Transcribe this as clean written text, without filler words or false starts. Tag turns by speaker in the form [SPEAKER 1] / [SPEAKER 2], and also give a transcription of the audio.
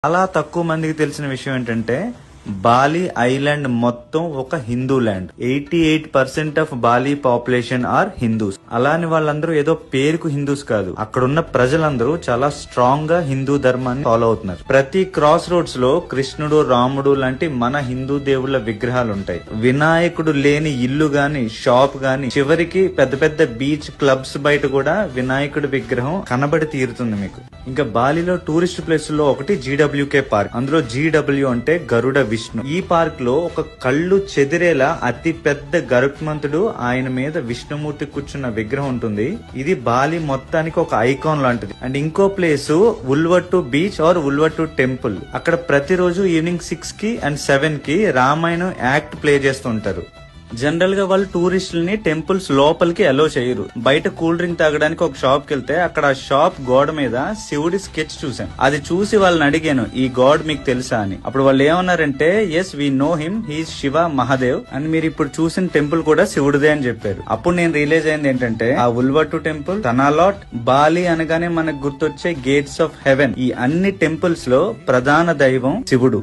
[SPEAKER 1] చాలా తక్కువ మందికి తెలిసిన విషయం ఏంటంటే బాలి ఐలాండ్ మొత్తం ఒక Hindu land. 88% of Bali population are Hindus. అలాని వాళ్ళందరూ ఏదో పేరుకు హిందూస్ కాదు, అక్కడున్న ప్రజలందరూ చాలా స్ట్రాంగ్ గా హిందూ ధర్మాన్ని ఫాలో అవుతున్నారు. ప్రతి క్రాస్ రోడ్స్ లో కృష్ణుడు, రాముడు లాంటి మన హిందూ దేవుళ్ళ విగ్రహాలు ఉంటాయి. వినాయకుడు లేని ఇల్లు గాని, షాప్ గాని, చివరికి పెద్ద పెద్ద బీచ్ క్లబ్స్ బయట కూడా వినాయకుడి విగ్రహం కనబడి తీరుతుంది మీకు. ఇంకా బాలిలో టూరిస్ట్ ప్లేస్ లో ఒకటి జీడబ్ల్యూకే పార్క్. అందులో జీడబ్ల్యూ అంటే గరుడ విష్ణు. ఈ పార్క్ లో ఒక కళ్ళు చెదిరేలా అతి పెద్ద గరుత్మంతుడు, ఆయన మీద విష్ణుమూర్తి కూర్చున్న విగ్రహం ఉంటుంది. ఇది బాలి మొత్తానికి ఒక ఐకాన్ లాంటిది. అండ్ ఇంకో place Uluwatu beach or Uluwatu temple. అక్కడ ప్రతిరోజు ఈవినింగ్ 6 కి అండ్ 7 కి రామాయణం యాక్ట్ ప్లే చేస్తూ ఉంటారు. జనరల్ గా వాళ్ళు టూరిస్టులని టెంపుల్స్ లోపలికి అలో చేయరు. బయట కూల్ డ్రింక్ తాగడానికి ఒక షాప్ కి వెళ్తే అక్కడ ఆ షాప్ గోడ మీద శివుడి స్కెచ్ చూసాను. అది చూసి వాళ్ళని అడిగాను, ఈ గాడ్ మీకు తెలుసా అని. అప్పుడు వాళ్ళు ఏమన్నారంటే, yes we know him, he's Shiva Mahadev అని. మీరు ఇప్పుడు చూసిన టెంపుల్ కూడా శివుడిదే అని చెప్పారు. అప్పుడు నేను రియలైజ్ అయింది ఏంటంటే, ఆ ఉల్వట్టు టెంపుల్, తనాలాట్, బాలి అనగానే మనకు గుర్తొచ్చే గేట్స్ ఆఫ్ హెవెన్, ఈ అన్ని టెంపుల్స్ లో ప్రధాన దైవం శివుడు.